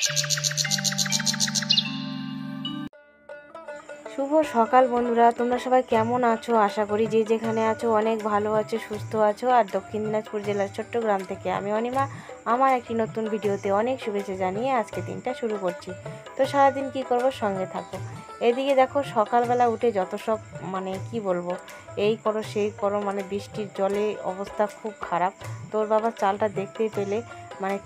শুভ সকাল বন্ধুরা, তোমরা সবাই কেমন আছো? আশা করি যে যেখানে আছো অনেক ভালো আছো, সুস্থ আছো। আর দক্ষিণ দিনাজপুর জেলার চট্টগ্রাম থেকে আমি অনিমা আমার একটি নতুন ভিডিওতে অনেক শুভেচ্ছা জানিয়ে আজকে দিনটা শুরু করছি। তো সারাদিন কি করব, সঙ্গে থাকো। এদিকে দেখো, সকালবেলা উঠে যত সব কি বলবো, এই করো সেই করো, বৃষ্টির জলে অবস্থা খুব খারাপ। তোর বাবা চালটা দেখতে পেলে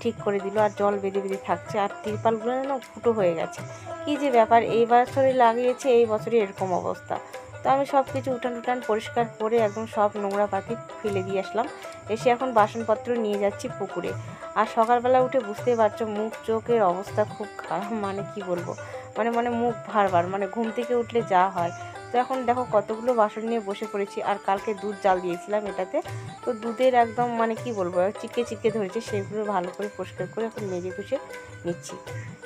ঠিক করে দিল, আর জল বেঁধে বেঁধে থাকছে, আর তিরপালগুলো না ফুটো হয়ে গেছে। কী যে ব্যাপার, এই বছরে লাগিয়েছে, এই বছরই এরকম অবস্থা। তো আমি সব কিছু উঠান পরিষ্কার করে একদম সব নোংরা পাতি ফেলে দিয়ে আসলাম। এসে এখন বাসনপত্র নিয়ে যাচ্ছি পুকুরে। আর সকালবেলা উঠে বুঝতেই পারছো, মুখ চোখের অবস্থা খুব খারাপ। কি বলবো, মুখ ভারবার, ঘুম থেকে উঠলে যা হয়। তো এখন দেখো কতগুলো বাসন নিয়ে বসে পড়েছি। আর কালকে দুধ জাল দিয়েছিলাম এটাতে, তো দুধের একদম কি বলবো, চিকে ধরেছে, সেগুলো ভালো করে পরিষ্কার করে এখন মেজে কুচে নিচ্ছি।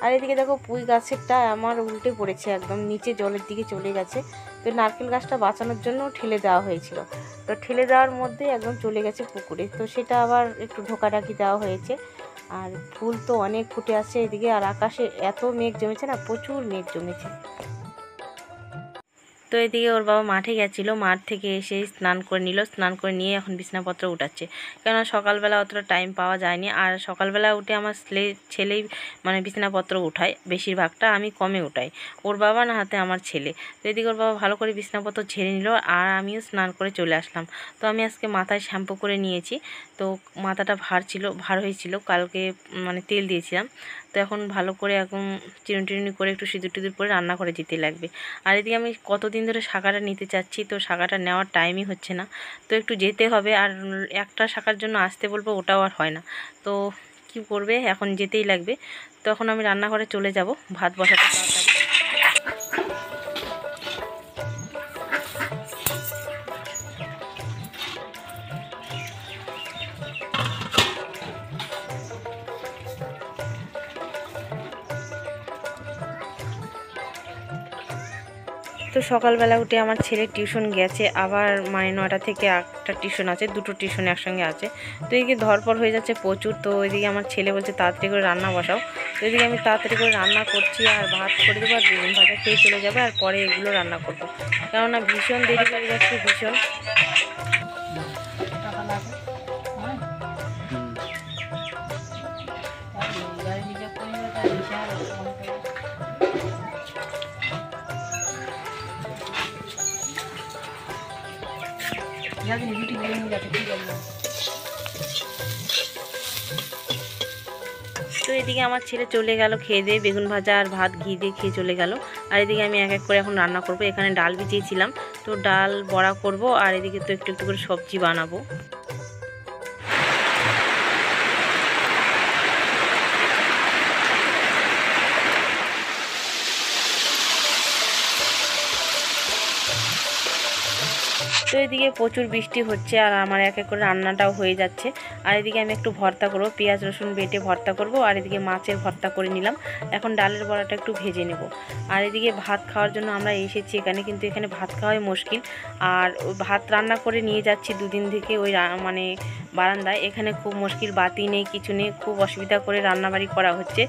আর এদিকে দেখো, পুঁই গাছেরটা আমার উল্টে পড়েছে, একদম নিচে জলের দিকে চলে গেছে। তো নারকেল গাছটা বাঁচানোর জন্য ঠেলে দেওয়া হয়েছিল, তো ঠেলে দেওয়ার মধ্যে একদম চলে গেছে পুকুরে। তো সেটা আবার একটু ঢোকাঢাকি দেওয়া হয়েছে। আর ফুল তো অনেক ফুটে আছে এদিকে, আর আকাশে এত মেঘ জমেছে না, প্রচুর মেঘ জমেছে। তো এদিকে ওর বাবা মাঠে গেছিলো, মাঠ থেকে এসে স্নান করে নিল, স্নান করে নিয়ে এখন বিছানাপত্র উঠাচ্ছে, কেননা সকালবেলা অতটা টাইম পাওয়া যায়নি। আর সকালবেলা উঠে আমার ছেলেই বিছানাপত্র উঠায় বেশিরভাগটা, আমি কমে উঠাই। ওর বাবা না হাতে আমার ছেলে। তো এদিকে ওর বাবা ভালো করে বিছানাপত্র ঝেড়ে নিল, আর আমিও স্নান করে চলে আসলাম। তো আমি আজকে মাথায় শ্যাম্পু করে নিয়েছি। তো মাথাটা ভার হয়েছিল, কালকে তেল দিয়েছিলাম। তো এখন ভালো করে এখন চিরুনি করে একটু সিঁদুর করে রান্না করে যেতে লাগবে। আর এদিকে আমি কতদিন ধরে শাখাটা নিতে চাচ্ছি, তো শাখাটা নেওয়ার টাইমই হচ্ছে না। তো একটু যেতে হবে, আর একটা শাখার জন্য আসতে বলবো, ওটাও আর হয় না। তো কি করবে, এখন যেতেই লাগবে। তো এখন আমি রান্নাঘরে চলে যাব ভাত বসাতে তাড়াতাড়ি। তো সকালবেলা উঠে আমার ছেলে টিউশন গেছে, আবার 9টা থেকে 8টা টিউশন আছে, দুটো টিউশন একসঙ্গে আছে। তো এদিকে ধরপড় হয়ে যাচ্ছে প্রচুর। তো এদিকে আমার ছেলে বলছে তাড়াতাড়ি করে রান্না বসাও। তো এদিকে আমি তাড়াতাড়ি করে রান্না করছি, আর ভাত করে দেবো, আর বেগুন ভাজা খেয়ে চলে যাবে, আর পরে এগুলো রান্না করবো, কেননা ভীষণ দেরি করে যাচ্ছে, ভীষণ। তো এদিকে আমার ছেলে চলে গেল খেয়ে দিয়ে, বেগুন ভাজা আর ভাত ঘি দিয়ে খেয়ে চলে গেল। আর এদিকে আমি এক এক করে এখন রান্না করব। এখানে ডাল ভিজিয়েছিলাম, তো ডাল বড়া করব, আর এদিকে তো একটু একটু করে সবজি বানাবো। তো এদিকে প্রচুর বৃষ্টি হচ্ছে, আর আমার এক এক করে রান্নাটাও হয়ে যাচ্ছে। আর এদিকে আমি একটু ভর্তা করব, পেঁয়াজ রসুন বেটে ভর্তা করব। আর এদিকে মাছের ভর্তা করে নিলাম, এখন ডালের বড়াটা একটু ভেজে নেব। আর এদিকে ভাত খাওয়ার জন্য আমরা এসেছি এখানে, কিন্তু এখানে ভাত খাওয়াই মুশকিল। আর ভাত রান্না করে নিয়ে যাচ্ছি দুদিন থেকে ওই বারান্দায়, এখানে খুব মুশকিল, বাতি নেই, কিছু নেই, খুব অসুবিধা করে রান্নাবাড়ি করা হচ্ছে।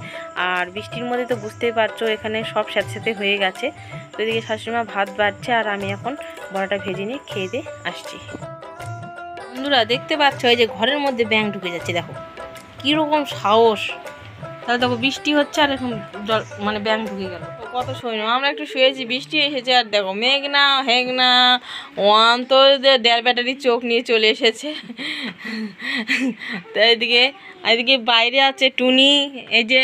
আর বৃষ্টির মধ্যে তো বুঝতেই পারছো, এখানে সব স্যাঁতস্যাঁতে হয়ে গেছে। তো এদিকে শাশুড়িমা ভাত বাড়ছে, আর আমি এখন বড়াটা ভেজে নিয়ে খেয়ে দিয়ে আসছি। বন্ধুরা দেখতে পাচ্ছ, এই যে ঘরের মধ্যে ব্যাঙ ঢুকে যাচ্ছে, দেখো কীরকম সাহস। তাহলে দেখো বৃষ্টি হচ্ছে, আর এখন জল ব্যাঙ ঢুকে গেল। কত সৈন্য, আমরা একটু শুয়েছি, বৃষ্টি এসেছে, আর দেখো মেঘ না হেঘ না, ওয়ান তো 1.5 ব্যাটারি চোখ নিয়ে চলে এসেছে। তাই এদিকে বাইরে আছে টুনি, এই যে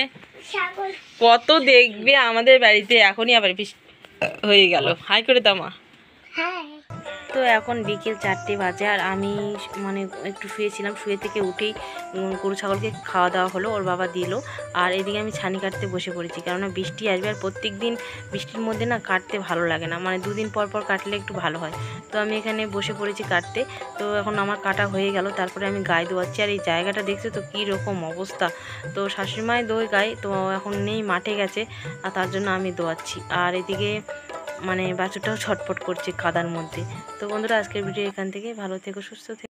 কত দেখবে আমাদের বাড়িতে। এখনই আবার বৃষ্টি হয়ে গেল। হাই করে দামা। তো এখন বিকেল 4টে বাজে, আর আমি একটু শুয়েছিলাম, শুয়ে থেকে উঠেই গরু ছাগলকে খাওয়া দাওয়া হলো, ওর বাবা দিল। আর এদিকে আমি ছানি কাটতে বসে পড়েছি, কেননা বৃষ্টি আসবে, আর প্রত্যেক দিন বৃষ্টির মধ্যে না কাটতে ভালো লাগে না, 2 দিন পর পর কাটলে একটু ভালো হয়। তো আমি এখানে বসে পড়েছি কাটতে। তো এখন আমার কাটা হয়ে গেল, তারপরে আমি গায়ে দোয়াচ্ছি। আর এই জায়গাটা দেখছো তো কী রকম অবস্থা। তো শাশুড়িমাই দোয় গায়ে, তো এখন নেই, মাঠে গেছে, আর তার জন্য আমি দোয়াচ্ছি। আর এদিকে বাছুরটাও ছটফট করছে কাদার মধ্যে। তো বন্ধুরা, আজকের ভিডিও এখান থেকে, ভালো থেকো, সুস্থ থেকো।